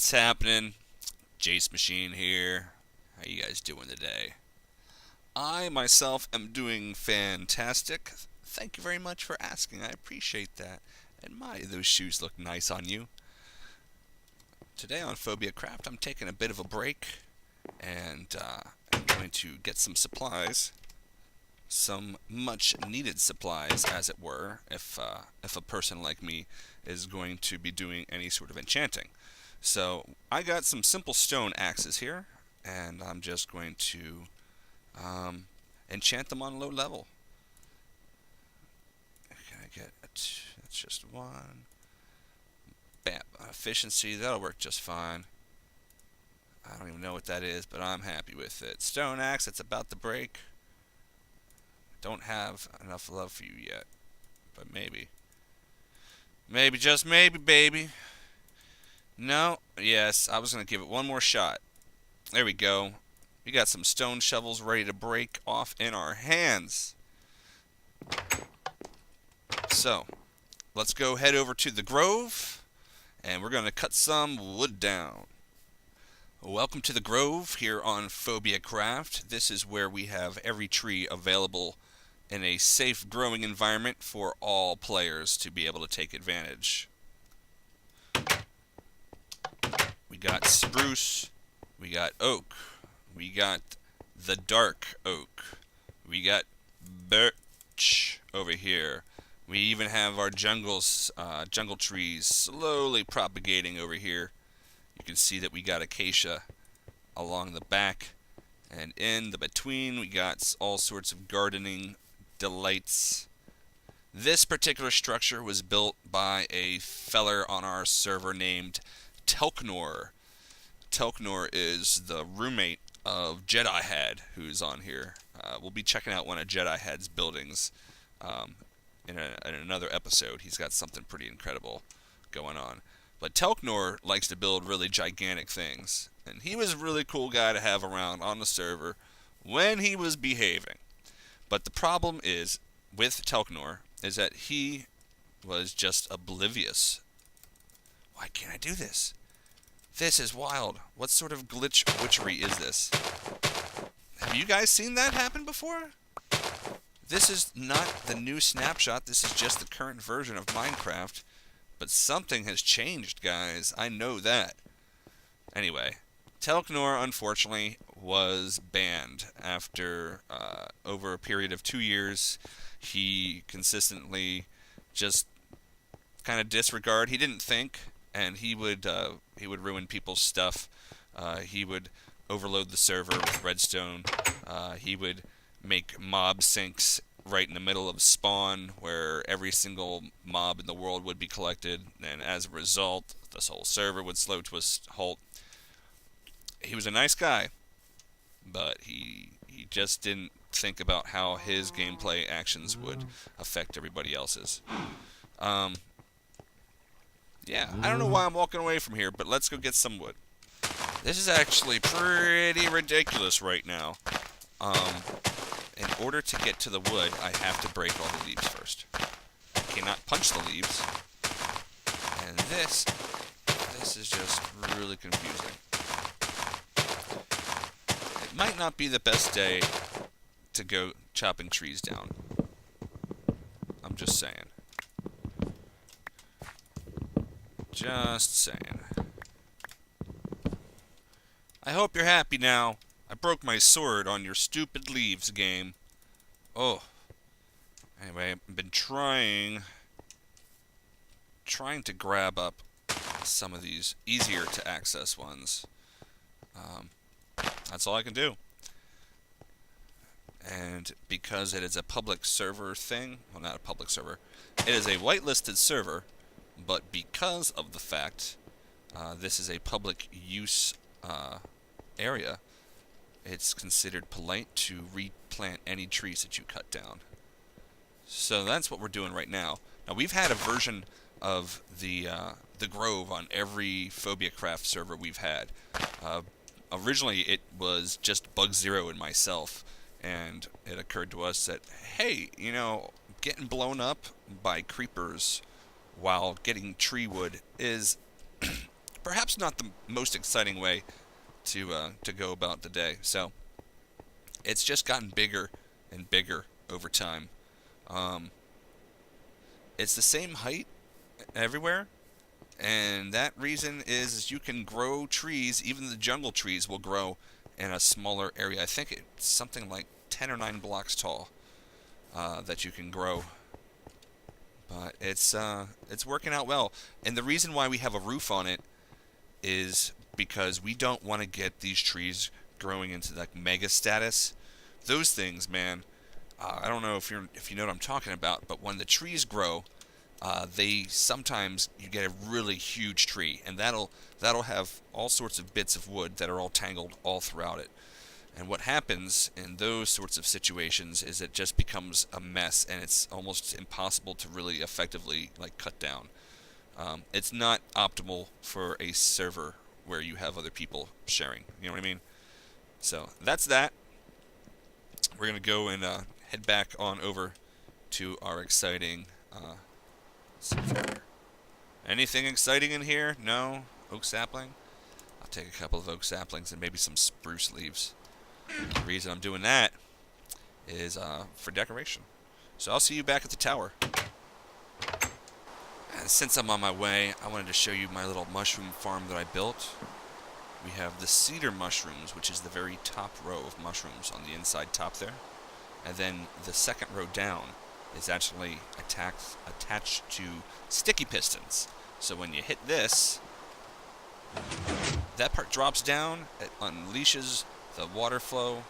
What's happening? Jacemachine here. How you guys doing today? I myself am doing fantastic. Thank you very much for asking. I appreciate that. And my, those shoes look nice on you. Today on Phobiacraft, I'm taking a bit of a break, and I'm going to get some supplies, some much needed supplies, as it were, if a person like me is going to be doing any sort of enchanting. So I got some simple stone axes here, and I'm just going to enchant them on low level. Can I get that's just one? Bam, efficiency, that'll work just fine. I don't even know what that is, but I'm happy with it. Stone axe, it's about to break. Don't have enough love for you yet, but maybe. Maybe, just maybe, baby. No, yes, I was going to give it one more shot. There we go. We got some stone shovels ready to break off in our hands. So, let's go head over to the grove, and we're going to cut some wood down. Welcome to the grove here on Phobiacraft. This is where we have every tree available in a safe growing environment for all players to be able to take advantage. We got spruce, we got oak, we got the dark oak, we got birch over here. We even have our jungle trees slowly propagating over here. You can see that we got acacia along the back, and in the between we got all sorts of gardening delights. This particular structure was built by a feller on our server named Telknor. Telknor is the roommate of Jedihead, who's on here. We'll be checking out one of Jedihead's buildings in another episode. He's got something pretty incredible going on. But Telknor likes to build really gigantic things, and he was a really cool guy to have around on the server when he was behaving. But the problem is with Telknor is that he was just oblivious. Why can't I do this? This is wild. What sort of witchery is this? Have you guys seen that happen before? This is not the new snapshot. This is just the current version of Minecraft. But something has changed, guys. I know that. Anyway, Telknor, unfortunately, was banned after over a period of 2 years. He consistently just kind of disregard. He didn't think, and he would ruin people's stuff. He would overload the server with redstone. He would make mob sinks right in the middle of spawn, where every single mob in the world would be collected, and as a result, this whole server would slow to a halt. He was a nice guy, but he just didn't think about how his gameplay actions would affect everybody else's. Yeah, I don't know why I'm walking away from here, but let's go get some wood. This is actually pretty ridiculous right now. In order to get to the wood, I have to break all the leaves first. I cannot punch the leaves. And this is just really confusing. It might not be the best day to go chopping trees down. I'm just saying. Just saying. I hope you're happy now. I broke my sword on your stupid leaves game. Oh. Anyway, I've been trying to grab up some of these easier to access ones. That's all I can do. And because it is a public server thing, well, not a public server, it is a whitelisted server, but because of the fact this is a public use area, it's considered polite to replant any trees that you cut down. So that's what we're doing right now. Now, we've had a version of the Grove on every Phobiacraft server we've had. Originally, it was just Bug Zero and myself, and it occurred to us that, hey, you know, getting blown up by creepers while getting tree wood is perhaps not the most exciting way to go about the day. So it's just gotten bigger and bigger over time. Um, it's the same height everywhere, and that reason is you can grow trees. Even the jungle trees will grow in a smaller area. I think it's something like 10 or 9 blocks tall that you can grow. But it's working out well. And the reason why we have a roof on it is because we don't want to get these trees growing into like mega status. Those things, man. I don't know if you know what I'm talking about, but when the trees grow, they sometimes you get a really huge tree, and that'll have all sorts of bits of wood that are all tangled all throughout it. And what happens in those sorts of situations is it just becomes a mess, and it's almost impossible to really effectively like cut down. It's not optimal for a server where you have other people sharing. You know what I mean? So that's that. We're gonna go and head back on over to our exciting. Anything exciting in here? No? Oak sapling? I'll take a couple of oak saplings and maybe some spruce leaves. The reason I'm doing that is for decoration. So I'll see you back at the tower. And since I'm on my way, I wanted to show you my little mushroom farm that I built. We have the cedar mushrooms, which is the very top row of mushrooms on the inside top there. And then the second row down is actually attached to sticky pistons. So when you hit this, that part drops down, it unleashes the water flow,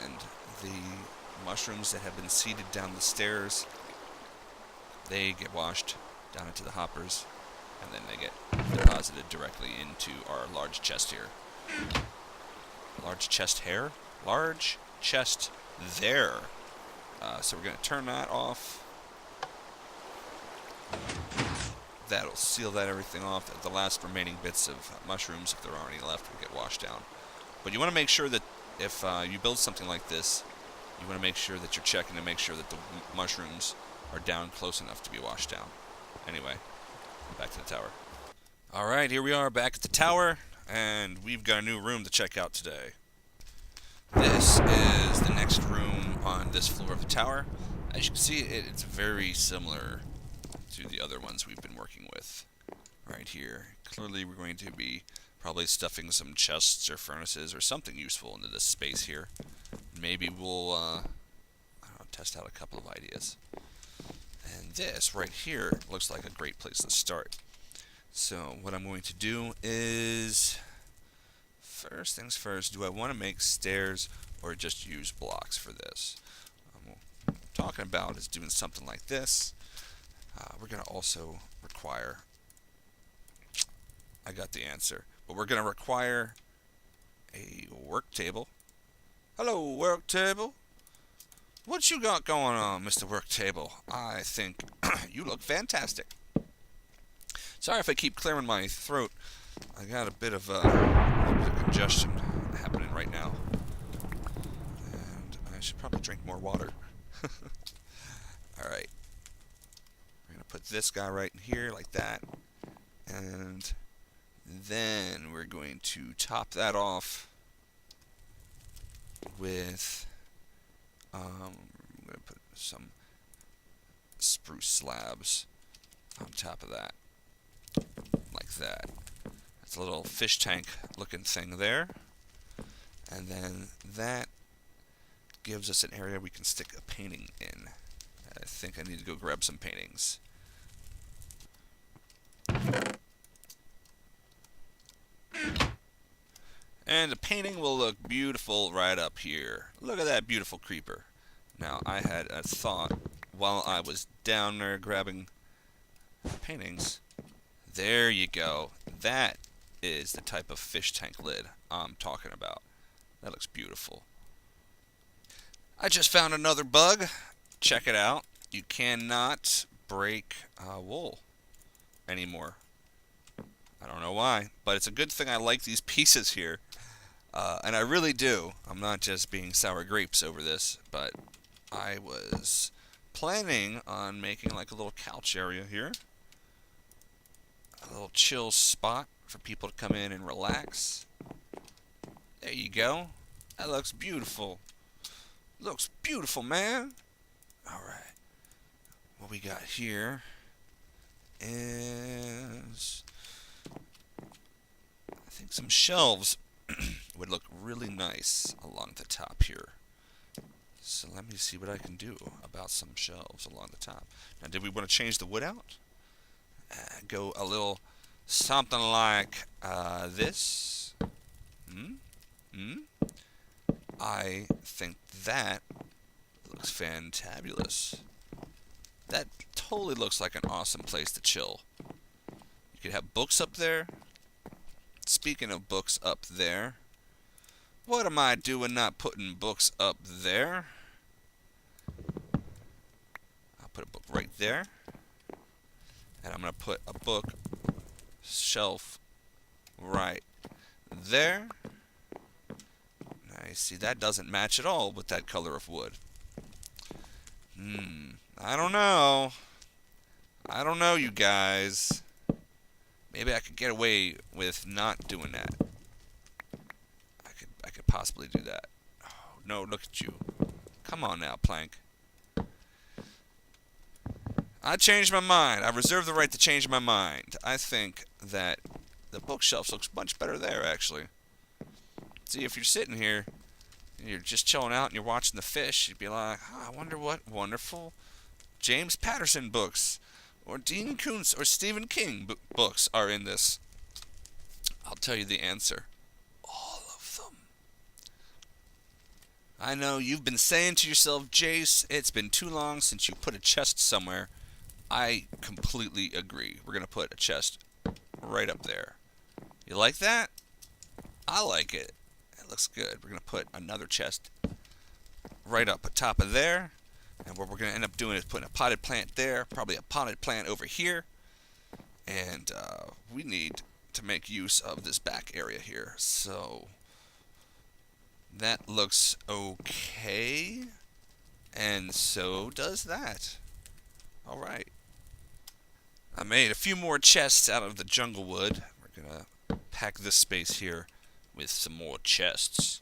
and the mushrooms that have been seeded down the stairs, they get washed down into the hoppers, and then they get deposited directly into our large chest here. Large chest here? Large chest there. So we're going to turn that off. That'll seal everything off. The last remaining bits of mushrooms, if there are any left, will get washed down. But you want to make sure that if you build something like this, you want to make sure that you're checking to make sure that the mushrooms are down close enough to be washed down. Anyway, back to the tower. Alright, here we are back at the tower, and we've got a new room to check out today. This is the next room on this floor of the tower. As you can see, it's very similar to the other ones we've been working with. Right here. Clearly we're going to be probably stuffing some chests or furnaces or something useful into this space here. Maybe we'll I don't know, test out a couple of ideas. And this right here looks like a great place to start. So what I'm going to do is, first things first, do I want to make stairs or just use blocks for this? What I'm talking about is doing something like this. We're going to also require, I got the answer, but we're going to require a work table. Hello, work table. What you got going on, Mr. Work Table? I think you look fantastic. Sorry if I keep clearing my throat. I got a bit of congestion happening right now. And I should probably drink more water. Alright. We're going to put this guy right in here like that. And then we're going to top that off with... I'm going to put some spruce slabs on top of that. Like that. It's a little fish tank looking thing there. And then that gives us an area we can stick a painting in. I think I need to go grab some paintings. And the painting will look beautiful right up here. Look at that beautiful creeper. Now, I had a thought while I was down there grabbing paintings. There you go. That is the type of fish tank lid I'm talking about. That looks beautiful. I just found another bug. Check it out. You cannot break wool anymore. I don't know why, but it's a good thing I like these pieces here. And I really do. I'm not just being sour grapes over this, but I was planning on making like a little couch area here. A little chill spot for people to come in and relax. There you go. That looks beautiful. Looks beautiful, man. Alright. What we got here is, I think, some shelves would look really nice along the top here. So let me see what I can do about some shelves along the top. Now, did we want to change the wood out? Go a little something like this. I think that looks fantabulous. That totally looks like an awesome place to chill. You could have books up there. Speaking of books up there, what am I doing not putting books up there? I'll put a book right there. And I'm going to put a book shelf right there. Now you see that doesn't match at all with that color of wood. I don't know. I don't know, you guys. Maybe I could get away with not doing that. I could possibly do that. Oh, no, look at you. Come on now, Plank. I changed my mind. I reserve the right to change my mind. I think that the bookshelf looks much better there, actually. See, if you're sitting here and you're just chilling out and you're watching the fish, you'd be like, oh, I wonder what wonderful James Patterson books or Dean Koontz or Stephen King books are in this. I'll tell you the answer. All of them. I know you've been saying to yourself, Jace, it's been too long since you put a chest somewhere. I completely agree. We're going to put a chest right up there. You like that? I like it. It looks good. We're going to put another chest right up at top of there. And what we're going to end up doing is putting a potted plant there, probably a potted plant over here. And we need to make use of this back area here. So that looks okay. And so does that. All right. I made a few more chests out of the jungle wood. We're going to pack this space here with some more chests.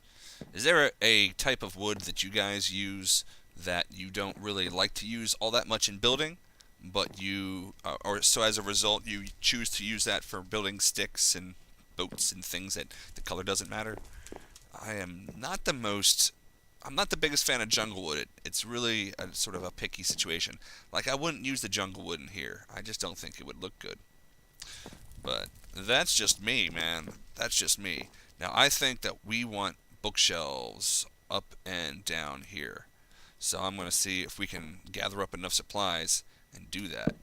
Is there a type of wood that you guys use that you don't really like to use all that much in building, but you, or so as a result, you choose to use that for building sticks and boats and things that the color doesn't matter? I'm not the biggest fan of jungle wood. It's really a sort of a picky situation. Like, I wouldn't use the jungle wood in here. I just don't think it would look good. But that's just me, man. That's just me. Now, I think that we want bookshelves up and down here. So I'm going to see if we can gather up enough supplies and do that.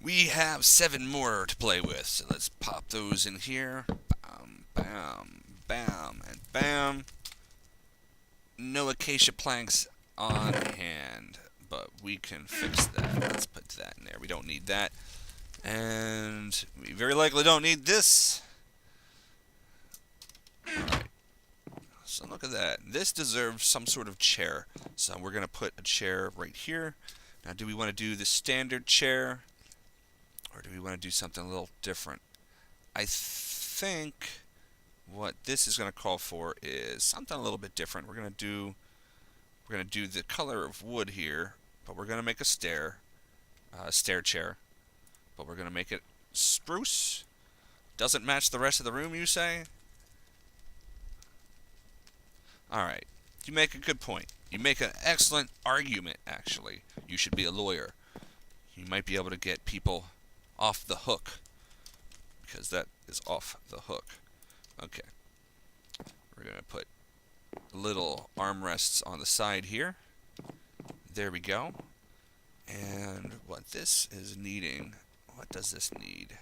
We have 7 more to play with, so let's pop those in here. Bam, bam, bam, and bam. No acacia planks on hand, but we can fix that. Let's put that in there. We don't need that. And we very likely don't need this. Alright. So look at that. This deserves some sort of chair. So we're going to put a chair right here. Now, do we want to do the standard chair? Or do we want to do something a little different? I think what this is going to call for is something a little bit different. We're going to do the color of wood here, but we're going to make a stair chair. But we're going to make it spruce. Doesn't match the rest of the room, you say? Alright, you make a good point. You make an excellent argument, actually. You should be a lawyer. You might be able to get people off the hook, because that is off the hook. Okay. We're going to put little armrests on the side here. There we go. And what this is needing, what does this need?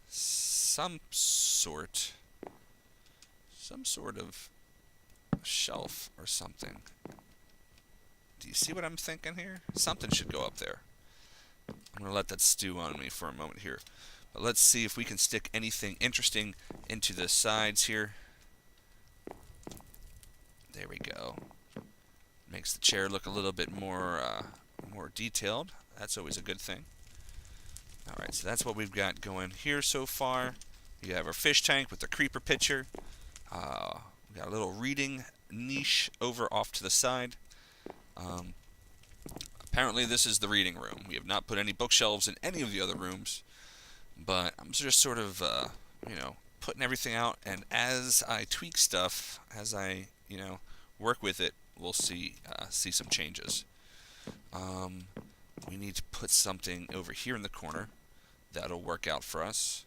Some sort of shelf or something. Do you see what I'm thinking here? Something should go up there. I'm going to let that stew on me for a moment here. But let's see if we can stick anything interesting into the sides here. There we go. Makes the chair look a little bit more detailed. That's always a good thing. Alright, so that's what we've got going here so far. We have our fish tank with the creeper pitcher. We got a little reading niche over off to the side. Apparently this is the reading room. We have not put any bookshelves in any of the other rooms, but I'm just sort of, putting everything out, and as I tweak stuff, as I, work with it, we'll see some changes. We need to put something over here in the corner. That'll work out for us.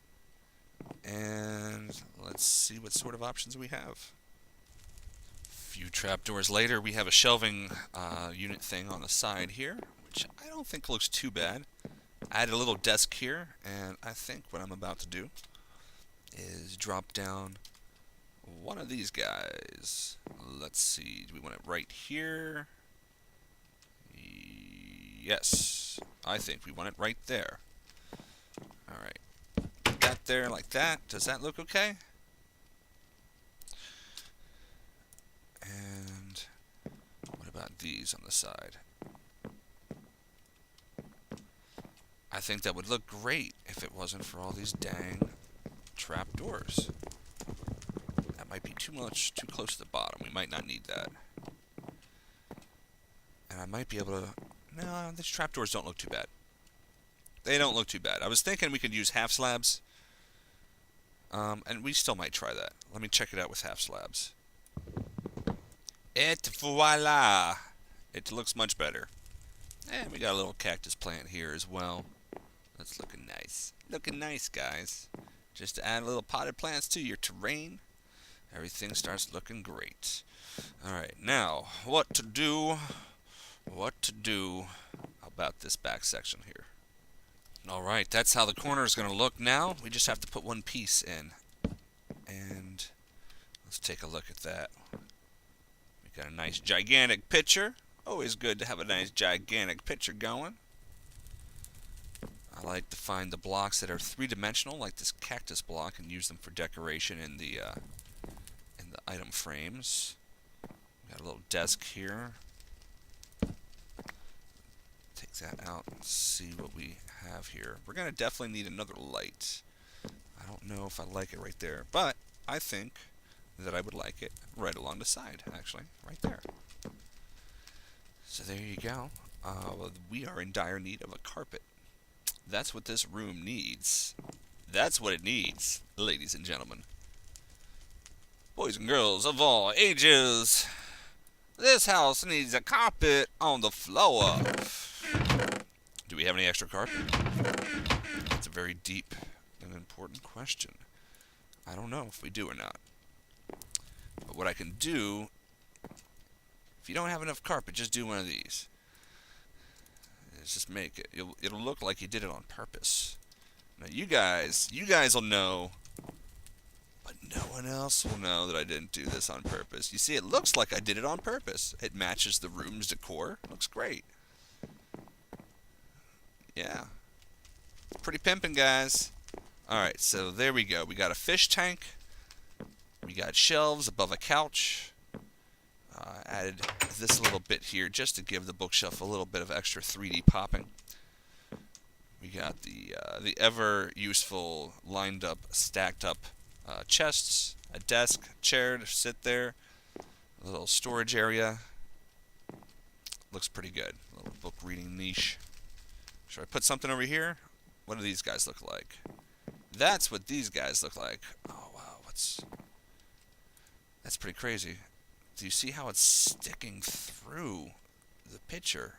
And let's see what sort of options we have. A few trapdoors later, we have a shelving unit thing on the side here, which I don't think looks too bad. I added a little desk here, and I think what I'm about to do is drop down one of these guys. Let's see, do we want it right here? Yes, I think we want it right there. Alright, put that there like that. Does that look okay? And what about these on the side? I think that would look great if it wasn't for all these dang trapdoors. That might be too close to the bottom. We might not need that. And I might be able to... No, these trapdoors don't look too bad. They don't look too bad. I was thinking we could use half slabs. And we still might try that. Let me check it out with half slabs. Et voila! It looks much better. And we got a little cactus plant here as well. That's looking nice. Looking nice, guys. Just to add a little potted plants to your terrain, everything starts looking great. Alright, now, what to do about this back section here. Alright, that's how the corner is going to look now. We just have to put one piece in. And let's take a look at that. We got a nice gigantic picture. Always good to have a nice gigantic picture going. I like to find the blocks that are three-dimensional, like this cactus block, and use them for decoration in the item frames. Got a little desk here. Take that out and see what we have here. We're going to definitely need another light. I don't know if I like it right there, but I think that I would like it right along the side, actually, right there. So there you go. We are in dire need of a carpet. That's what this room needs. That's what it needs, ladies and gentlemen. Boys and girls of all ages, this house needs a carpet on the floor. Do we have any extra carpet? That's a very deep and important question. I don't know if we do or not. But what I can do, if you don't have enough carpet, just do one of these. Just make it. It'll look like you did it on purpose. Now you guys will know, but no one else will know that I didn't do this on purpose. You see, it looks like I did it on purpose. It matches the room's decor. Looks great. Yeah. Pretty pimpin', guys. Alright, so there we go. We got a fish tank. We got shelves above a couch. Added this little bit here just to give the bookshelf a little bit of extra 3D popping. We got the ever useful lined up, stacked up chests, a desk, chair to sit there, a little storage area. Looks pretty good. A little book reading niche. Should I put something over here? What do these guys look like? That's what these guys look like. Oh wow, that's pretty crazy. Do you see how it's sticking through the picture?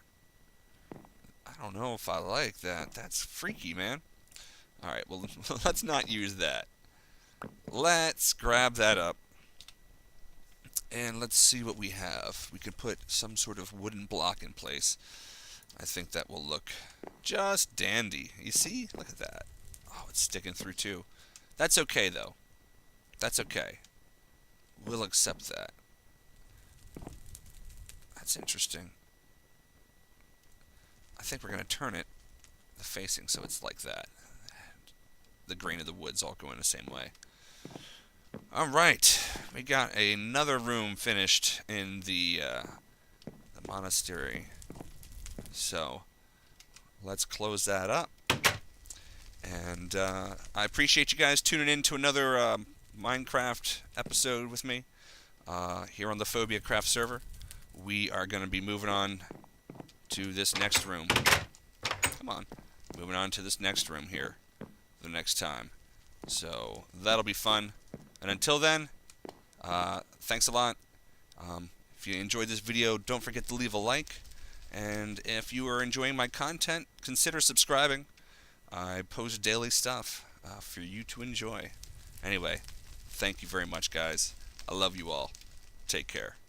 I don't know if I like that. That's freaky, man. Alright, well, let's not use that. Let's grab that up. And let's see what we have. We could put some sort of wooden block in place. I think that will look just dandy. You see? Look at that. Oh, it's sticking through too. That's okay, though. That's okay. We'll accept that. That's interesting. I think we're going to turn it, the facing, so it's like that. The grain of the woods all go in the same way. Alright, we got another room finished in the monastery. So, let's close that up. And I appreciate you guys tuning in to another Minecraft episode with me here on the Phobiacraft server. We are going to be moving on to this next room. Come on. Moving on to this next room here the next time. So that'll be fun. And until then, thanks a lot. If you enjoyed this video, don't forget to leave a like. And if you are enjoying my content, consider subscribing. I post daily stuff for you to enjoy. Anyway, thank you very much, guys. I love you all. Take care.